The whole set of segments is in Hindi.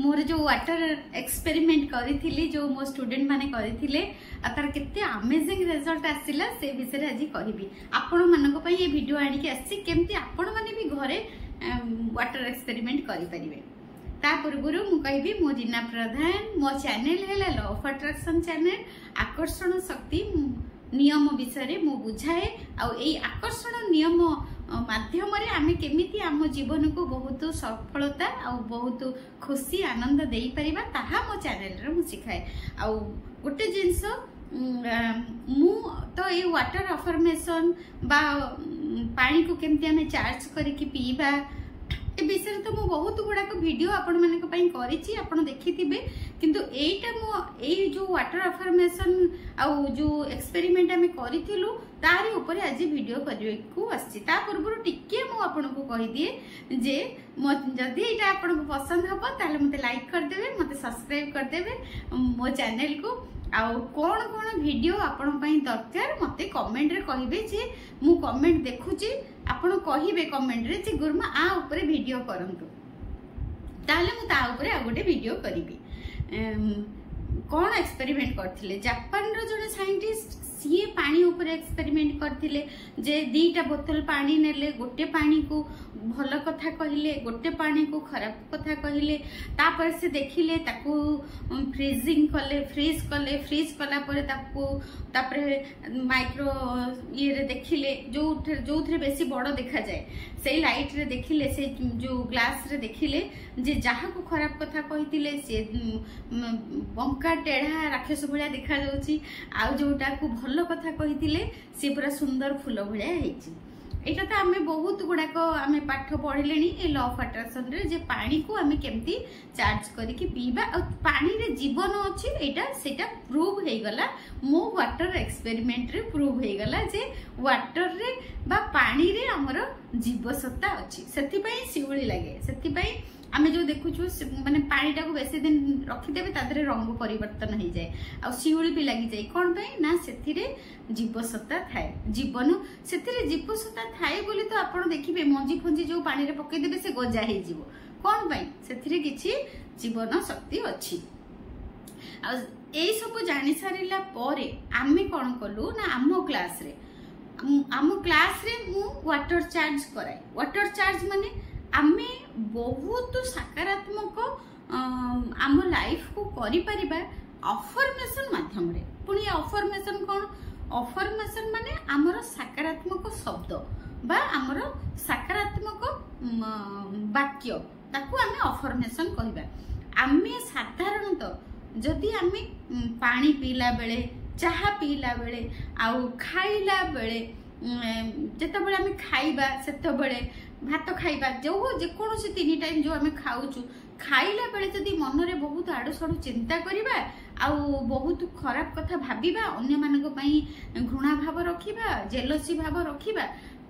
मोर जो वाटर एक्सपेरिमेंट करी जो मो स्टूडेंट माने करी तार केते अमेजिंग रिजल्ट आसिला से विषय आज कहबी आपण मानक पई ये वीडियो आनी के आसी केमती आपण माने भी घरे वाटर एक्सपेरिमेंट करि परिबे। ता पूर्वरु मु कहबी मो जीना प्रधान मो चैनल है लॉ ऑफ अट्रैक्शन चैनल आकर्षण शक्ति नियम विषय मु बुझाए आई आकर्षण नियम माध्यम आमे केमिति आम जीवन को बहुत सफलता और बहुत खुशी आनंद दे परिबा ताहा मो चैनल रे मु सिखाए। आ गोटे जिंस मु तो ये वाटर अफर्मेशन बा पानी को केमिति आमे चार्ज करके पीबा ए विषय तो मु बहुत गुड़ाक वीडियो आपण मानक पई करिछि आपण देखिथिबे किंतु एटा मु ए जो वाटर अफर्मेशन आ जो एक्सपेरिमेंट आमे करिथिलु तारी ऊपर आज वीडियो करबे को आछि। ता पूर्व टिके मु आपण को कहि दिए जे जदि एटा आपण को पसंद हबो ताले मते लाइक कर देबे मते सब्सक्राइब कर देबे मो चैनल को आउ कौन कौन वीडियो आपण पई दरकार मते कमेंट रे कहिबे जे मु कमेंट देखुची आपण कहिबे कमेंट रे जे गुरुमा आ ऊपर वीडियो करंतु ताले मु ता ऊपर आ गोटे वीडियो करिबी। कौन एक्सपेरिमेंट करथिले जापान रो जने साइंटिस्ट सीए पानी ऊपर एक्सपेरिमेंट करथिले जे दीटा बोतल पानी नेले गोटे पानी को भल कथा कहिले गोटे पानी को खराब कथा कहिले तापर से देखिले ताकू फ्रीजिंग कले फ्रीज कला परे ताकू तापरे माइक्रो ये रे देखिले जो थे बेसी बड़ देखा जाए से लाइट रे देखिले से जो ग्लास रे देखिले जे जहा को खराब कथा कहितिले से बंका टेढ़ा राक्षस भलिया देखा जाउची आ जोटा को भल कथा कहितिले से पूरा सुंदर फूल भलिया हेची। एटा तो आमे बहुत गुड़ाक आमे पाठ पढ़िलेनी ए लॉ ऑफ अट्रैक्शन रे जे पानी को आमे केमती चार्ज करके पीबा और पानी रे जीवन अछि एटा सेटा प्रूव हे गला मो वाटर एक्सपेरिमेंट रे प्रूव हे गला जे वाटर रे बा पानी रे हमर जीवसत्ता अछि सेति पई शिवली लागे सेति पई आमे जो देखुछु माने पानीटा को बेसी दिन रखि देबे तादरे रंग परिवर्तन हो जाए आ शिवली भी लागि जाए कोन पई ना सेथिरे जीवसत्ता थाए जीवन सेथिरे जीवसत्ता थाए बोली तो आपण देखिबे मंजी फंजी जो पानी रे पके देबे से गजा हे जीवो कोन पई सेथिरे किछि जीवन शक्ति अछि। आ एई सब जानि सारिला परे आमे कोन कलु ना आमो क्लास रे मु वाटर चार्ज कराए। वाटर चार्ज माने आमे बहुत सकारात्मक आम लाइफ को करि परिबा अफर्मेशन माध्यम रे। पुणी अफर्मेशन कोन अफर्मेशन माने आमर सकारात्मक शब्द बा आमर सकारात्मक वाक्य ताकू आमे अफर्मेशन कहिबा। आमे साधारणतः जदि आमे पानी पीला बेले चाहा पीला बेले आउ खाइला बेले जेतेबेले आमे खाइबा सेतेबेले भात खाइबा जो जेकोसी 3 टाइम जो आमे खाउछु खाइला बेले जदि मन रे बहुत आडू सडू चिंता करिबा आउ बहुत खराब कथा भाबिबा अन्य मानक पई घृणा भाव रखिबा जेलसी भाव रखिबा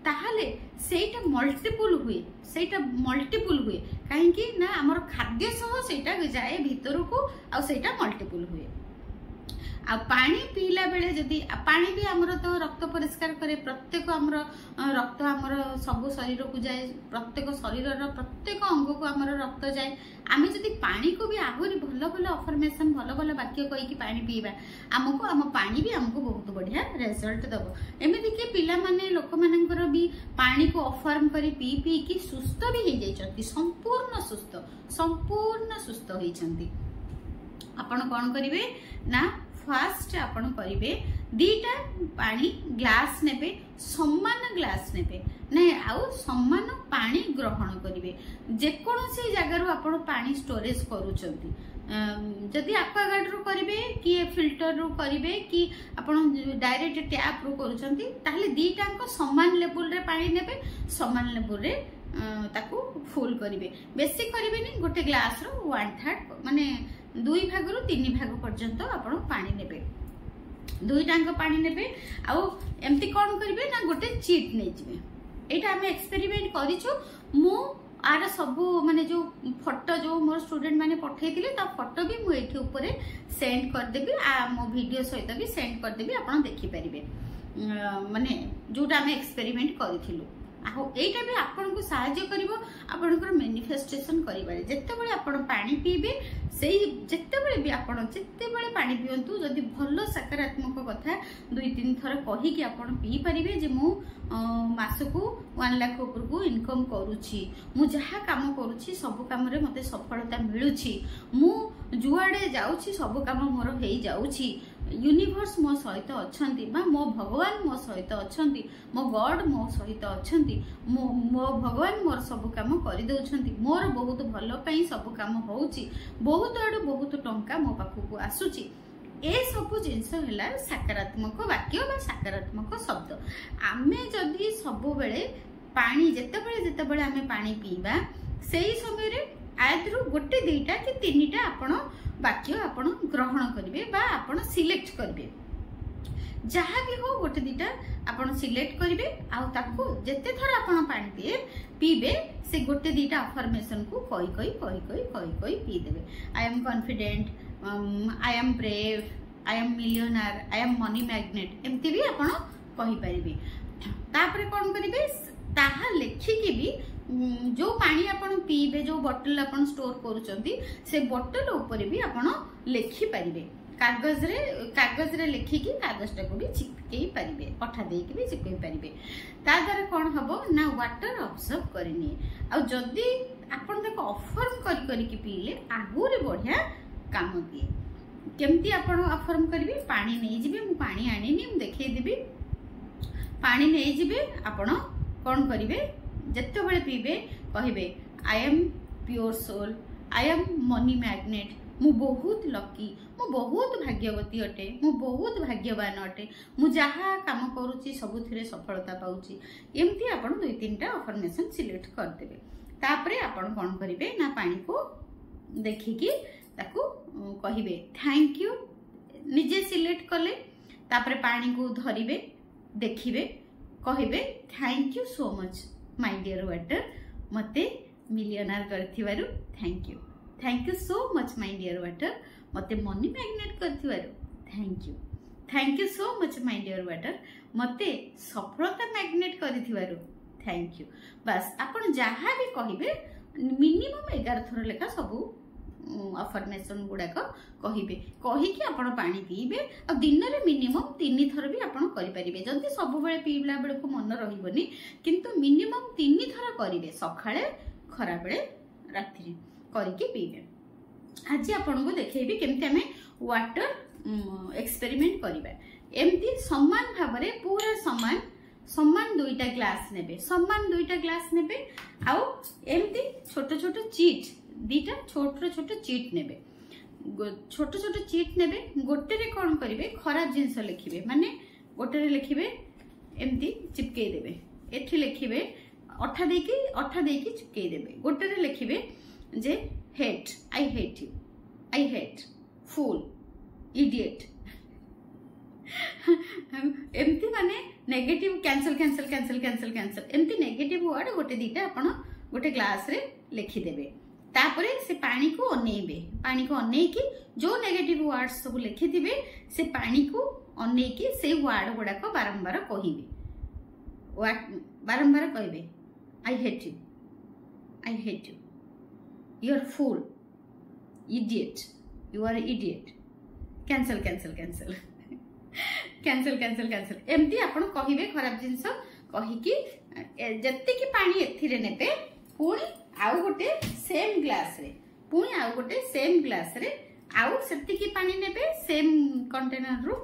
ताहाले सेटा मल्टीपल हुए काहे कि ना हमर खाद्य सह सेटा जाए भीतर को आ सेटा मल्टीपल हुए। आ पानी पीला बेले जदि पानी भी हमर तो रक्त परिष्कार करे प्रत्येक हमर रक्त हमर सब शरीर को जाए प्रत्येक शरीर प्रत्येक अंग को हमर रक्त जाए आमे जदि पानी को भी आहुरी भल भल अफर्मेशन भल भल वाक्य कहि कि पानी पीबा हमको हम पानी भी हमको बहुत बढ़िया रिजल्ट दबो। एमिति कि पिला माने लोक मानकर भी पानी को अफर्म करी पी पी कि सुस्त भी हे जाइछंती संपूर्ण सुस्त होइछंती। आपण कोन करिवे ना फास्ट आपण करिवे दीटा पानी ग्लास नेबे समान ग्लास नेबे नै आउ समान पानी ग्रहण करिवे जेकोसी जगह रो आपण पानी स्टोरेज करूचंती जदि एक्वागार्ड रो करिवे कि फिल्टर रो करिवे कि आपण डायरेक्ट टैप रो करूचंती ताहले दीटांको समान लेवल रे पानी नेबे समान लेवल रे ताकू फुल करिवे बेसी करिवे नि गोटे ग्लास रो 1/3 माने 2 भाग रु 3 भाग पर्यंत आपण पानी नेबे 2 टांक पानी नेबे आ एमती कोन करिवे ना गोटे चीट नै जिवे। एटा हम एक्सपेरिमेंट करिछु मु आर सब माने जो फोटो जो मोर स्टूडेंट माने पठैतिले ता फोटो भी मु एठी ऊपर सेंड कर देबी आ मो वीडियो सहित भी सेंड कर देबी आपण देखि परिबे माने जोटा हम एक्सपेरिमेंट करिथिलु एटा भी आपन को सहायता करिवो आपनकर मैनिफेस्टेशन करिबारे। जेतेबेले आपण पानी पीबे सेही जेतेबेले भी आपण जेतेबेले पानी पियंतु जदि भलो सकारात्मक कथा 2-3 थर कहि कि आपण पी परिबे जे मु मासकू 1 लाख ऊपर को इनकम करूची, मु जहा काम करूची सब काम रे मते सफलता मिलुची, मु जुआडे जाउची सब काम मोर हेई जाउची, यूनिवर्स मो सहित अछंती बा मो भगवान मो सहित अछंती, मो गॉड मो सहित अछंती, मो भगवान मोर सब काम करि दउछंती, मोर बहुत भलो पई सब काम होउची, बहुत आडू बहुत टंका मो पाखु आसुची। ए सब जिनस है सकारात्मक वाक्य बा सकारात्मक शब्द। आमे जदि सब बेले पानी जेतेबेले आमे पानी पीबा सेही समय रे आयदरु गोटे 2टा कि 3टा आपण वाक्य आपण ग्रहण करिवे बा आपण सिलेक्ट करिवे, जहाँ भी हो गोटे 2टा आपण सिलेक्ट करिवे आ ताको जेते थर आपण पानी पीबे से गोटे 2टा अफर्मेशन को कही पी देबे। I am confident, I am brave, I am millionaire, I am money magnet एमती भी आपण कहि परिबे। तापरे कोन करिवे ताहा लेखिकी भी जो पानी आपण पीबे जो बोतल आपण स्टोर करूचंती से बोतल ऊपर भी आपण लेखि परिबे, कागज रे लेखिकी कागजटा को भी चिपकेई परिबे, पठा देकी भी चिपकेई परिबे। ता द्वारा कोन हबो ना वाटर ऑब्जर्व करनी आ जदी आपण देखो अफर्म करी कि पीले आगुरे बढ़िया काम दिए। केमती आपण अफर्म करबे पानी नै जिबे, मु पानी आनिनी मु देखै देबी, पानी नै जिबे आपण कोन करिवे जत्ते बेले पीबे कहिबे I am pure soul, I am money magnet, मु बहुत लकी, मु बहुत भाग्यवती अटे, मु बहुत भाग्यवान अटे, मु जहा काम करूची सबुथिरे सफलता पाउची। एमती आपण 2-3टा अफर्मेशन सिलेक्ट कर देबे। तापरे आपण कोन करिवे ना पानी को देखिकी ताकू कहिबे थैंक यू, निजे सिलेक्ट कले तापरे पानी को धरिबे देखिबे कहिबे thank you so much my dear water, मते मिलियनर करथिवारु thank you, thank you so much my dear water, मते मनी मैग्नेट करथिवारु thank you so much my dear water, मते सफलता मैग्नेट करथिवारु थैंक यू। बस आपण जहा भी कहिबे मिनिमम 11 थर लेखा सबु अफर्मेशन गुड़ाक कहिबे, कहिकी आपण पानी पीबे आ दिन रे मिनिमम 3 थर भी आपण करि परिबे। जदी सब बेले पीबला बेले को मन रहिबनी किंतु मिनिमम 3 थर करिवे, सखाळे खरा बेले रात्रि करिके पीबे। आज आपण को देखैबी केमते हमें वाटर एक्सपेरिमेंट करिबा। एमती समान भाबरे पूरा समान 2टा ग्लास नेबे, समान 2टा ग्लास नेबे आ एमती छोट छोट चीट 2टा छोट चीट नेबे, छोट चीट नेबे। गोटे रे कोन करिवे खराब जिंस लिखिबे, माने गोटे रे लिखिबे एमती चिपके देबे, एठी लिखिबे अठा देकी चिपके देबे। गोटे रे लिखिबे जे hate, I hate you, I hate, fool, idiot एमती माने negative cancel cancel cancel cancel cancel एमती नेगेटिव वर्ड गोटे 2टा आपण गोटे ग्लास रे लिखि देबे। तापरे से पानी को अनेबे, पानी को अनेकी जो नेगेटिव वर्ड सब लिखि दिबे से पानी को अनेकी से वर्ड गुडा को बारंबार कहिबे, बारंबार कहिबे I hate you, I hate you, you are fool, idiot, you are idiot, cancel cancel cancel cancel cancel cancel एमती आपण कहिबे खराब जिंस कहिकी जत्ते की पानी एथिरे नेबे पुणी आउ गोटे सेम ग्लास रे, पुणी आउ गोटे सेम ग्लास रे आउ सेति की पानी नेबे सेम कंटेनर रो।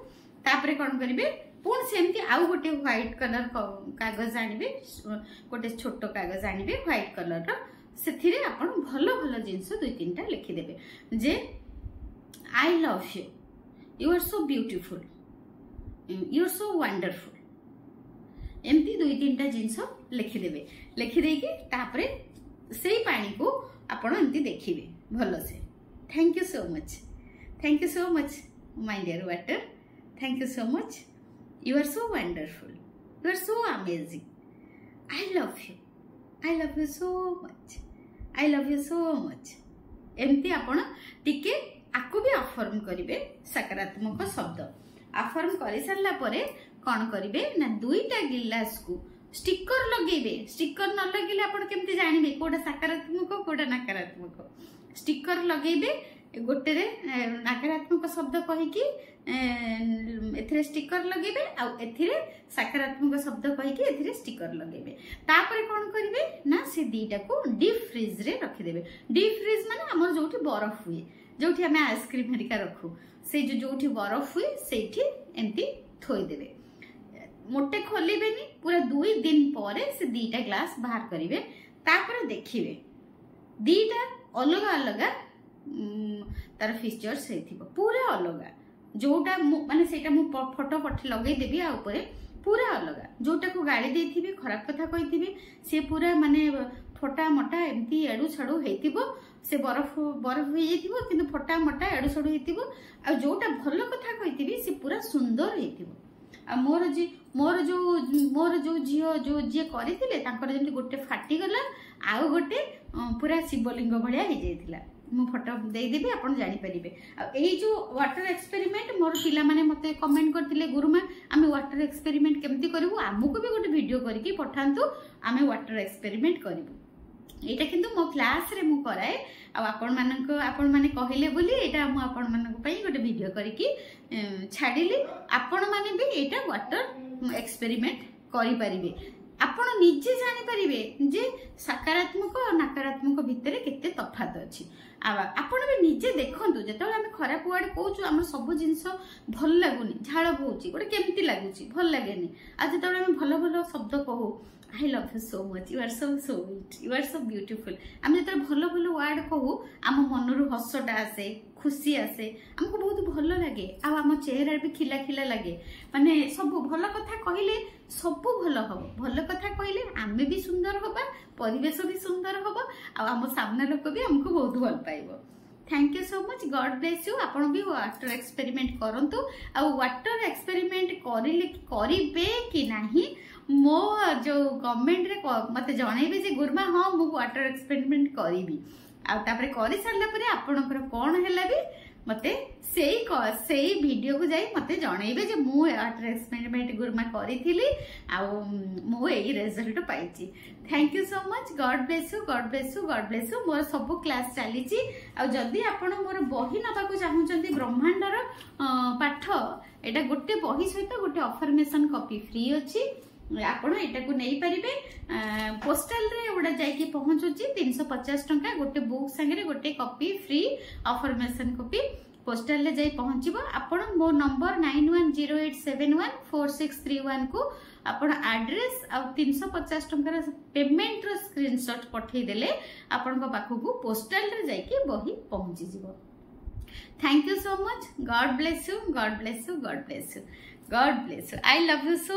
तापरे कोन करिवे पुणी सेमती आउ गोटे व्हाइट कलर कागज आनिबे, गोटे छोटो कागज आनिबे व्हाइट कलर रो, सेथिरे आपण भलो भलो जिंस 2-3टा लिखि देबे जे I love you, you are so beautiful, you are so wonderful, एमती 2-3टा जिंस लिखि देबे। लिखि देकी तापरे सेई पानी को आपण एमती देखिबे भलो से। Thank you so much, thank you so much my dear water, thank you so much, you are so wonderful, you are so amazing, I love you so much, I love you so much. एमती आपण टिके आकु भी अफर्म करिवे सकारात्मक शब्द। अफर्म करि सारला परे कोन करिवे ना 2टा गिलास को स्टिकर लगेबे स्टिकर न लगेले आपण केमती जानिबे कोडा सकारात्मक कोडा नकारात्मक स्टिकर लगेबे गोटे रे नकारात्मक शब्द कहि कि एथिरे स्टिकर लगेबे आ एथिरे सकारात्मक शब्द कहि कि एथिरे स्टिकर लगेबे तापर कोन करिवे ना से दीटा को डीप फ्रीज रे रखि देबे डीप फ्रीज माने हमर जोठी बरफ हुए जोठी हमें आइसक्रीम हरिका रखू से जोठी बरफ हुए सेठी एंती थोई देबे मोटे खोलिबेनी पूरा 2 दिन परे से दीटा ग्लास बाहर करिवे तापर देखिवे दीटा अलग अलग तार फीचर्स हेथिबो पूरा अलग जोटा माने सेटा मु फोटो पठे लगै देबी आ ऊपर पूरा अलग जोटा को गाड़ी देथिबे खराब कथा कहिथिबे से पूरा माने फोटा मोटा एमती एडू छडू हेथिबो से बरफ बरफ हो जेथिबो किंतु फोटा मोटा एडू छडू हेथिबो आ जोटा भलो कथा कहिथिबे से पूरा सुंदर हेथिबो आ मोर जो झियो जो जे करिथिले तांकर जेमति गोटे फाटी गला आ गोटे पूरा शिवलिंग भलिया हे जेथिला मु फोटो दे देबी आपण जानि परिबे आ एई जो वाटर एक्सपेरिमेंट मोर पिला माने मते कमेंट करथिले गुरुमा आमे वाटर एक्सपेरिमेंट केमति करिवु आमुको भी गोटे वीडियो करके पठांतु आमे वाटर एक्सपेरिमेंट करिवु एटा किंतु मो क्लास रे मु कराए आ आपण माने कहिले बोली एटा मु आपण मानको पई गोटे वीडियो करके छाडिली आपण माने भी एटा वाटर एक्सपेरिमेंट करि परिबे आपण निजे जानि परिबे जे सकारात्मक और नकारात्मक भितर केते तफात अछि आपण भी निजे देखंतु जेतले हम खराब वर्ड कहूछु हम सब जिंस भल लागुनी झाळ भौची गोटे केमती लागुची भल लागेनी आ जेतले हम भलो भलो शब्द कहू I love you so much. You are so sweet. You are so beautiful. हम जेतले भलो भलो वर्ड कहू आम मनरु हसटा आसे खुशी आसे हमको बहुत भलो लागे आ हम चेहरा भी खिला खिला लागे माने सब भलो कथा कहिले सब भलो हबो भलो कथा कहिले आमे भी सुंदर होबा परिवेश भी सुंदर होबो आ हम सामने लोक भी हमको बहुत भल पाइबो thank you so much God bless you आपण भी वाटर एक्सपेरिमेंट करंतु आ वाटर एक्सपेरिमेंट करिबे कि नाही मो जो गवर्नमेंट रे मते जणाइबे जे गुरुमा हां मु वाटर एक्सपेरिमेंट करिबी आ तापरे करि सारला परे आपनकर कोन हैला भी मते सेई वीडियो को जाई मते जणाइबे जे मु वाटर एक्सपेरिमेंट गुरुमा करिथिली आ मु एई रिजल्ट पाइची thank you so much God bless you God bless you God bless you मोर सब क्लास चलीची आ जदी आपण मोर बही नबा को चाहउचंती ब्रह्मांडर पाठ एटा गोटे बही सहित गोटे अफर्मेशन कॉपी फ्री अछि आपण एटा को नै परिबे पोस्टल रे ओडा जाई के पहुंचुची 350 टंका गोटे बुक संगे गोटे copy free affirmation copy postal ले जाई पहुंचबो आपण मो नंबर 9108714631 को आपण एड्रेस आ 350 टंका पेमेंट रो स्क्रीनशॉट पठै देले आपण को पाखु को पोस्टल रे जाई के बही पहुंची जिवो thank you so much God bless you God bless you God bless you God bless you I love you so